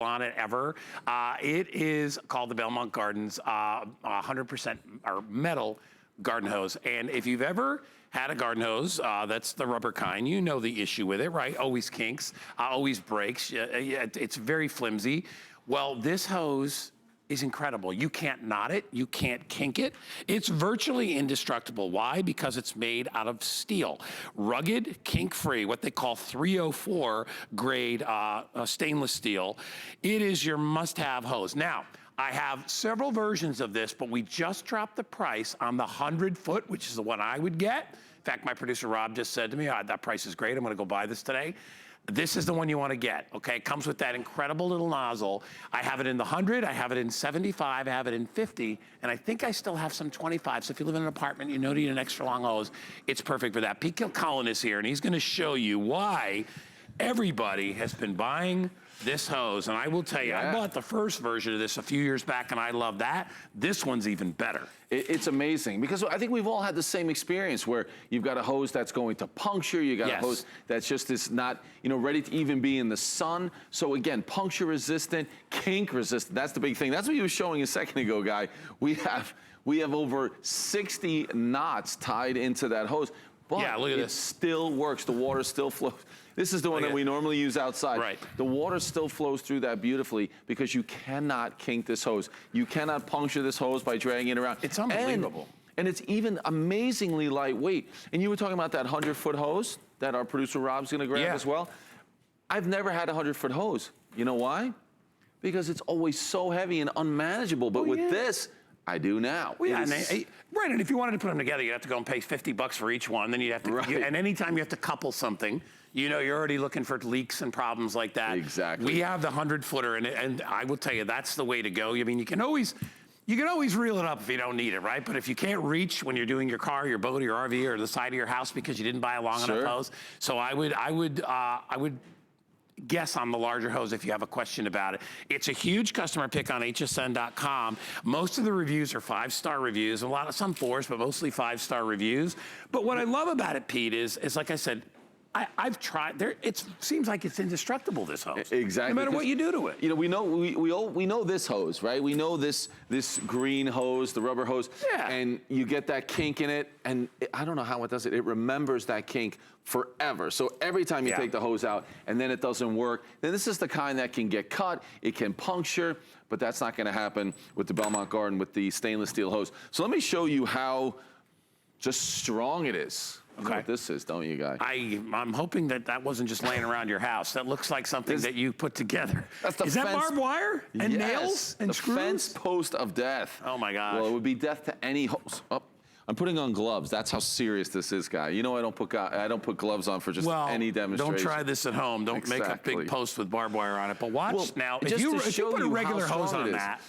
on it ever. It is called the Belmont Gardens 100% or metal garden hose. And if you've ever had a garden hose, that's the rubber kind, you know the issue with it, right? Always kinks, always breaks. It's very flimsy. Well, this hose is incredible. You can't knot it, you can't kink it. It's virtually indestructible. Why? Because it's made out of steel. Rugged, kink-free, what they call 304 grade stainless steel. It is your must-have hose. Now, I have several versions of this, but we just dropped the price on the 100-foot, which is the one I would get. In fact, my producer Rob just said to me, that price is great, I'm gonna go buy this today. This is the one you want to get, okay? It comes with that incredible little nozzle. I have it in the 100, I have it in 75, I have it in 50, and I think I still have some 25. So if you live in an apartment, you need an extra long hose, it's perfect for that. Pete Kilcullen is here, and he's gonna show you why everybody has been buying this hose. And I will tell you, I bought the first version of this a few years back, and I love that. This one's even better. It's amazing, because I think we've all had the same experience where you've got a hose that's going to puncture, you got a hose that's just is not, ready to even be in the sun. So again, puncture resistant, kink resistant, that's the big thing. That's what you were showing a second ago, Guy. We have over 60 knots tied into that hose, but look at this. Still works, the water still flows. This is the one that we normally use outside. Right. The water still flows through that beautifully, because you cannot kink this hose. You cannot puncture this hose by dragging it around. It's unbelievable. And it's even amazingly lightweight. And you were talking about that 100-foot hose that our producer Rob's gonna grab as well. I've never had a 100-foot hose. You know why? Because it's always so heavy and unmanageable. But with this, I do now. Well, and if you wanted to put them together, you'd have to go and pay 50 bucks for each one. Then you'd have to, and anytime you have to couple something, you're already looking for leaks and problems like that. Exactly. We have the 100-footer, and I will tell you, that's the way to go. I mean, you can always reel it up if you don't need it, right? But if you can't reach when you're doing your car, your boat, or your RV, or the side of your house because you didn't buy a long enough hose, so I would guess on the larger hose if you have a question about it. It's a huge customer pick on hsn.com. Most of the reviews are 5-star reviews, some 4s, but mostly 5-star reviews. But what I love about it, Pete, is like I said, I've tried. It seems like it's indestructible, this hose. Exactly. No matter what you do to it. We know this hose, right? We know this green hose, the rubber hose. Yeah. And you get that kink in it, and I don't know how it does it. It remembers that kink forever. So every time you take the hose out and then it doesn't work, then this is the kind that can get cut, it can puncture, but that's not gonna happen with the Belmont Garden with the stainless steel hose. So let me show you how just strong it is. You know what this is, don't you, Guy? I'm hoping that wasn't just laying around your house. That looks like something that you put together. Is that barbed wire and nails and screws? The fence post of death. Oh my gosh. Well, it would be death to any hose. Oh, I'm putting on gloves. That's how serious this is, Guy. I don't put gloves on for just any demonstration. Don't try this at home. Don't make a big post with barbed wire on it. But watch now. If you put a regular hose on that.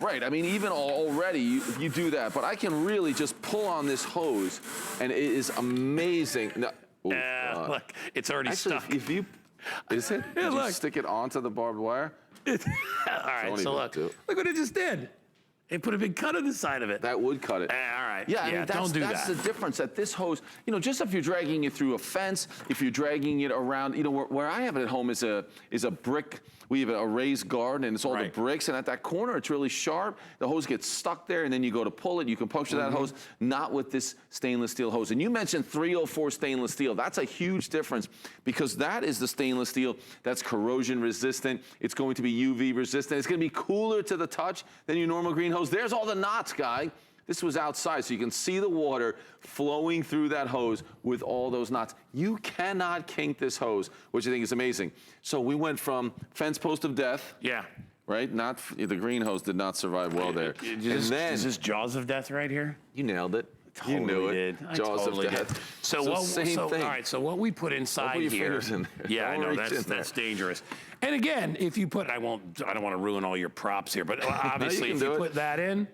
Right, I mean, even already, you do that, but I can really just pull on this hose, and it is amazing. No, look, it's already stuck. If you, is it? Did you stick it onto the barbed wire? All right, so look what it just did. It put a big cut on the side of it. That would cut it. All right. Yeah, I mean, don't do that. That's the difference. That this hose, just if you're dragging it through a fence, if you're dragging it around, where I have it at home is a brick. We have a raised garden, and it's all the bricks, and at that corner, it's really sharp. The hose gets stuck there, and then you go to pull it. You can puncture that hose, not with this stainless steel hose. And you mentioned 304 stainless steel. That's a huge difference, because that is the stainless steel that's corrosion resistant. It's going to be UV resistant. It's going to be cooler to the touch than your normal green hose. There's all the knots, Guy. This was outside, so you can see the water flowing through that hose with all those knots. You cannot kink this hose, which I think is amazing. So we went from fence post of death. Yeah. Right? Not the green hose did not survive well there. Is this jaws of death right here? You nailed it. Totally you knew it. Did. Jaws of death. So same thing. All right, so what we put inside here. Fingers in there. Yeah, I know, that's dangerous. And again, if you put, I don't want to ruin all your props here, but obviously if you put that in,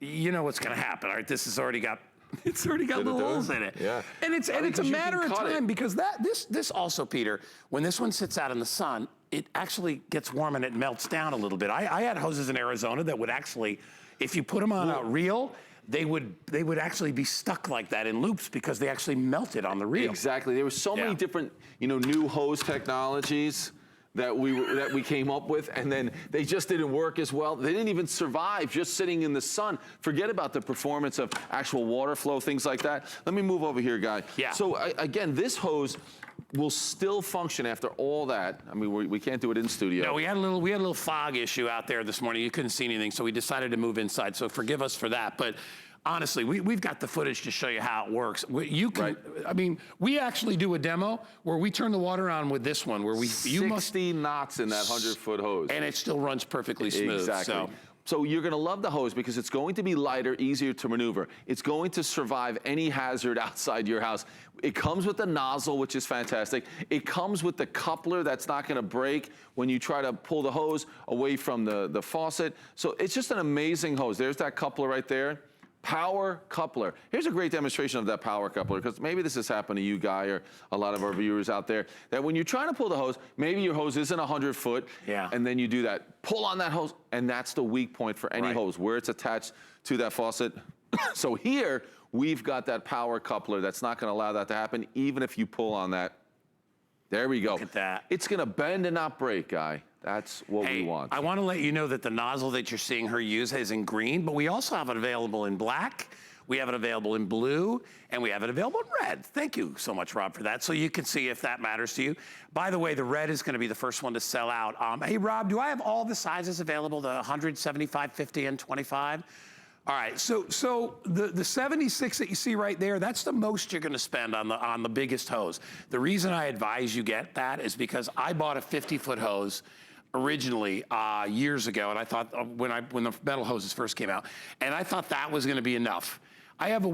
you know what's going to happen. All right, this has already got, little holes in it. Yeah. And it's a matter of time, because this also, Peter, when this one sits out in the sun, it actually gets warm and it melts down a little bit. I had hoses in Arizona that would actually, if you put them on a reel, they would actually be stuck like that in loops because they actually melted on the reel. Exactly. There were so many different, new hose technologies that we came up with, and then they just didn't work as well. They didn't even survive just sitting in the sun. Forget about the performance of actual water flow, things like that. Let me move over here, Guy. Yeah. So again, this hose will still function after all that. I mean, we can't do it in studio. No, we had a little fog issue out there this morning. You couldn't see anything, so we decided to move inside. So forgive us for that. But honestly, we've got the footage to show you how it works. You can, Right. I mean, we actually do a demo where we turn the water on with this one, where 60 knots in that 100-foot hose. and it still runs perfectly smooth. Exactly. So you're going to love the hose because it's going to be lighter, easier to maneuver. It's going to survive any hazard outside your house. It comes with the nozzle, which is fantastic. It comes with the coupler that's not going to break when you try to pull the hose away from the faucet. So it's just an amazing hose. There's that coupler right there. Power coupler. Here's a great demonstration of that power coupler, because maybe this has happened to you, Guy, or a lot of our viewers out there, that when you're trying to pull the hose, maybe your hose isn't 100 foot, and then you do that, pull on that hose, and that's the weak point for any hose, where it's attached to that faucet. So here, we've got that power coupler that's not gonna allow that to happen, even if you pull on that. There we go. Look at that. It's gonna bend and not break, Guy. That's what we want. I want to let you know that the nozzle that you're seeing her use is in green, but we also have it available in black, we have it available in blue, and we have it available in red. Thank you so much, Rob, for that. So you can see if that matters to you. By the way, the red is going to be the first one to sell out. Hey, Rob, do I have all the sizes available, the 100, 75, 50, and 25? All right, so the 76 that you see right there, that's the most you're gonna spend on the biggest hose. The reason I advise you get that is because I bought a 50-foot hose originally years ago, and I thought when the metal hoses first came out, and I thought that was gonna be enough. I have a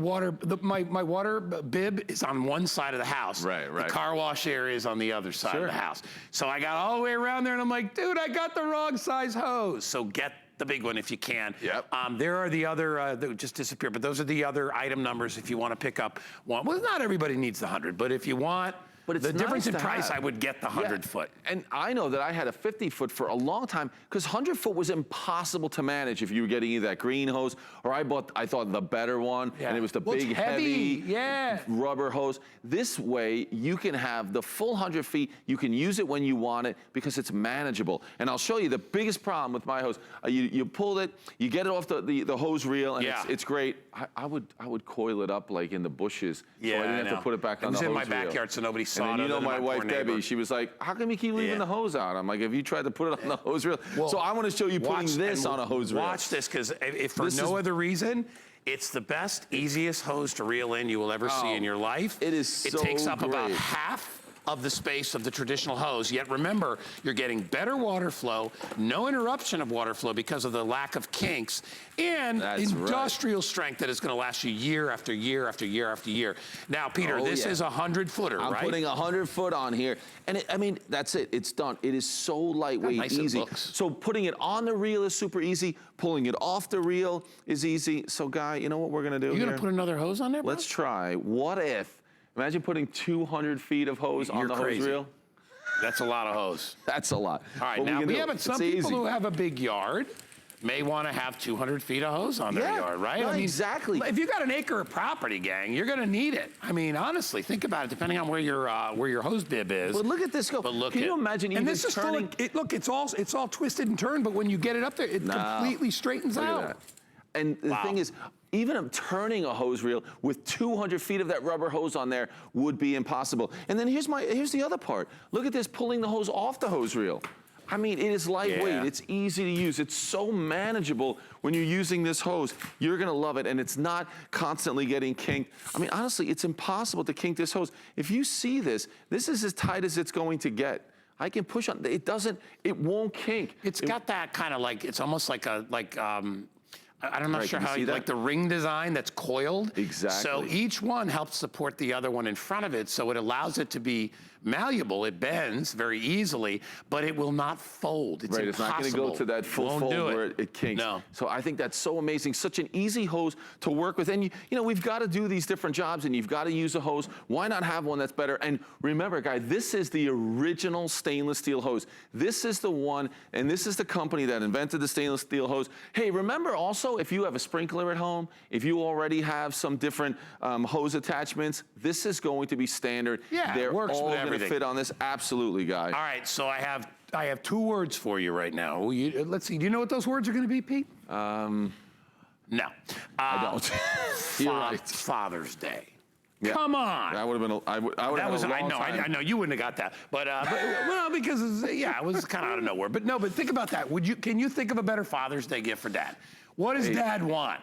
my water bib is on one side of the house. Right. The car wash area is on the other side of Sure. the house. So I got all the way around there, and I'm like, dude, I got the wrong size hose. So get the big one if you can. Yep. There are the other, that just disappeared, but those are the other item numbers if you want to pick up one. Well, not everybody needs the 100, but if you want, But it's the difference nice in to price, have. I would get the 100-foot. And I know that I had a 50-foot for a long time because 100-foot was impossible to manage if you were getting either that green hose or I thought the better one, and it was the Well, it's big, heavy. rubber hose. This way, you can have the full 100 feet. You can use it when you want it because it's manageable. And I'll show you the biggest problem with my hose. You pulled it, you get it off the hose reel, and it's great. I would coil it up like in the bushes, so I didn't have to put it back on the hose reel. It was in my backyard, so nobody saw it. And then, other than my wife, poor Debbie, neighbor. she was like, how come you keep leaving the hose out? I'm like, have you tried to put it on the hose reel? Well, so I want to show you putting this on a hose reel. Watch this, because if for no other reason, it's the best, easiest hose to reel in you will ever see in your life. It is so It takes up about great. half of the space of the traditional hose, yet remember, you're getting better water flow, no interruption of water flow because of the lack of kinks, and industrial strength that is going to last you year after year after year after year. Now, Peter, this is a 100-footer, right? I'm putting a 100-foot on here, and I mean, that's it. It's done. It is so lightweight, nice easy. it looks. So putting it on the reel is super easy. Pulling it off the reel is easy. So, Guy, you know what we're going to do You here? going to put another hose on there, bro? Let's try. What if, imagine putting 200 feet of hose on the hose reel. That's a lot of hose. That's a lot. All right, now some people who have a big yard may want to have 200 feet of hose on their yard, right? No, I mean, exactly. If you got an acre of property, gang, you're going to need it. I mean, honestly, think about it. Depending on where your hose bib is. But look at this go. But look, can you imagine even this is turning? look, it's all twisted and turned, but when you get it up there, it completely straightens Look at out. that. And the thing is, even turning a hose reel with 200 feet of that rubber hose on there would be impossible. And then here's the other part. Look at this, pulling the hose off the hose reel. I mean, it is lightweight. It's easy to use. It's so manageable when you're using this hose. You're going to love it, and it's not constantly getting kinked. I mean, honestly, it's impossible to kink this hose. If you see this, this is as tight as it's going to get. I can push on. It won't kink. It's got that kind of it's almost like I'm not sure how, like the ring design that's coiled. Exactly. So each one helps support the other one in front of it, so it allows it to be malleable. It bends very easily, but it will not fold. It's It's not going to go to that full fold where it kinks. No. So I think that's so amazing. Such an easy hose to work with. And you know, we've got to do these different jobs, and you've got to use a hose. Why not have one that's better? And remember, guys, this is the original stainless steel hose. This is the one, and this is the company that invented the stainless steel hose. Hey, remember also, if you have a sprinkler at home, if you already have some different hose attachments, this is going to be standard. Yeah, They're it works all with going to everything. fit on this. Absolutely, Guy. All right, so I have 2 words for you right now. Let's see. Do you know what those words are going to be, Pete? No. I don't. You're right. Father's Day. Yeah. Come on. That would have been. I would have had a long time. I know you wouldn't have got that, but well, because it was kind of out of nowhere. But no, but think about that. Can you think of a better Father's Day gift for Dad? What does Dad want?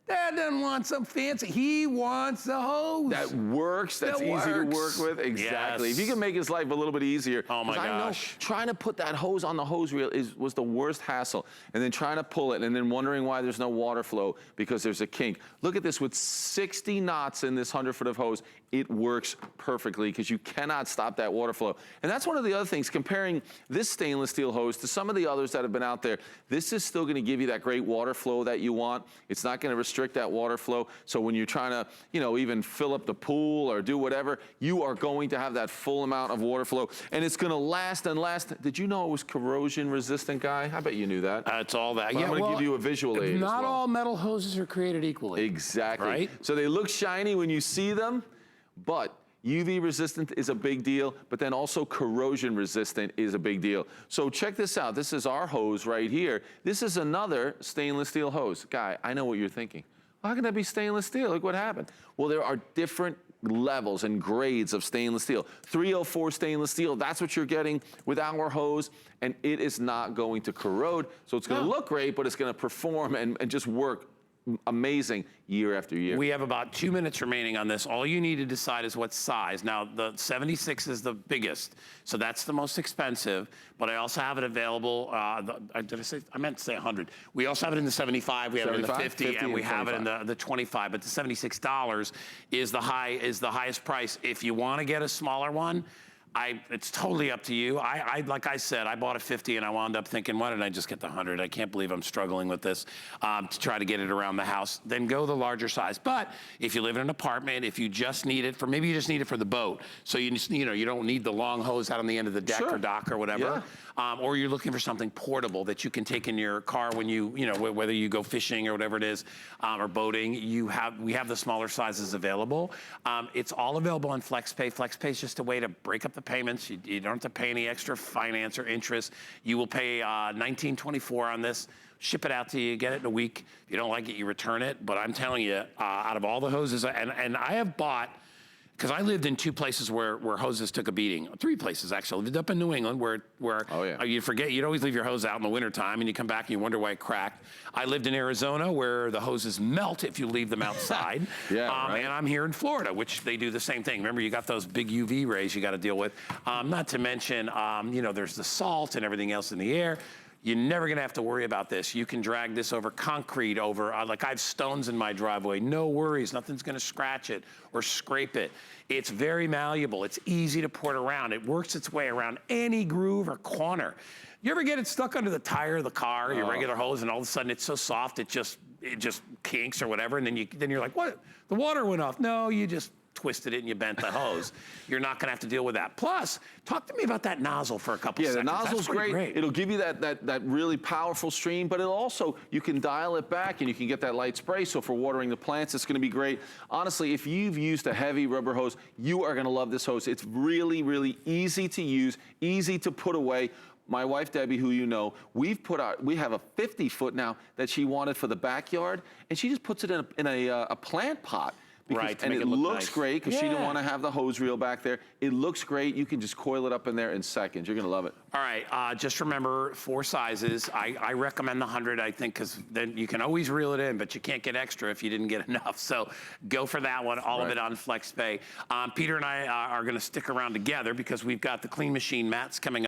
Dad doesn't want some fancy. He wants a hose. That works. That's easy to work with. Exactly. Yes. If you can make his life a little bit easier. Oh my gosh. I know trying to put that hose on the hose reel was the worst hassle. And then trying to pull it and then wondering why there's no water flow because there's a kink. Look at this with 60 knots in this 100 foot of hose. It works perfectly because you cannot stop that water flow. And that's one of the other things, comparing this stainless steel hose to some of the others that have been out there. This is still going to give you that great water flow that you want. It's not going to restrict that water flow. So when you're trying to, even fill up the pool or do whatever, you are going to have that full amount of water flow. And it's going to last and last. Did you know it was corrosion resistant, Guy? I bet you knew that. It's all that. But I'm going to give you a visual aid. Not all metal hoses are created equally. Exactly. Right? So they look shiny when you see them, but UV resistant is a big deal, but then also corrosion resistant is a big deal. So check this out. This is our hose right here. This is another stainless steel hose. Guy, I know what you're thinking. How can that be stainless steel? Look what happened. Well, there are different levels and grades of stainless steel. 304 stainless steel, that's what you're getting with our hose, and it is not going to corrode. So it's going to look great, but it's going to perform and just work amazing year after year. We have about 2 minutes remaining on this. All you need to decide is what size. Now, the 76 is the biggest, so that's the most expensive, but I also have it available, I meant to say 100. We also have it in the 75, we have it in the 50, and we have it in the 25, but the $76 is the highest price. If you want to get a smaller one, it's totally up to you. Like I said, I bought a 50 and I wound up thinking, why didn't I just get the 100? I can't believe I'm struggling with this to try to get it around the house. Then go the larger size. But if you live in an apartment, if you just need it maybe you just need it for the boat. So you don't need the long hose out on the end of the deck or dock or whatever. Yeah. Or you're looking for something portable that you can take in your car when whether you go fishing or whatever it is, or boating. We have the smaller sizes available. It's all available on FlexPay. FlexPay is just a way to break up the payments. You don't have to pay any extra finance or interest. You will pay $19.24 on this. Ship it out to you, get it in a week. If you don't like it, you return it. But I'm telling you, out of all the hoses, and I have bought, because I lived in 2 places where hoses took a beating. 3 places, actually. I lived up in New England where you forget, you'd always leave your hose out in the wintertime and you come back and you wonder why it cracked. I lived in Arizona where the hoses melt if you leave them outside. Right. And I'm here in Florida, which they do the same thing. Remember, you got those big UV rays you got to deal with. Not to mention, there's the salt and everything else in the air. You're never gonna have to worry about this. You can drag this over concrete, like I have stones in my driveway. No worries, nothing's gonna scratch it or scrape it. It's very malleable. It's easy to port around. It works its way around any groove or corner. You ever get it stuck under the tire of the car, your regular hose, and all of a sudden it's so soft it just kinks or whatever, and then you're like, what? The water went off. No, you just twisted it and you bent the hose. You're not gonna have to deal with that. Plus, talk to me about that nozzle for a couple seconds. Yeah, the nozzle's great. It'll give you that really powerful stream, but it'll also, you can dial it back and you can get that light spray. So for watering the plants, it's gonna be great. Honestly, if you've used a heavy rubber hose, you are gonna love this hose. It's really, really easy to use, easy to put away. My wife, Debbie, who you know, we have a 50 foot now that she wanted for the backyard, and she just puts it in a plant pot. And it looks great because she didn't want to have the hose reel back there. It looks great. You can just coil it up in there in seconds. You're going to love it. All right. Just remember 4 sizes. I recommend the 100, I think, because then you can always reel it in, but you can't get extra if you didn't get enough. So go for that one. All of it on FlexPay. Peter and I are going to stick around together because we've got the Clean Machine mats coming up.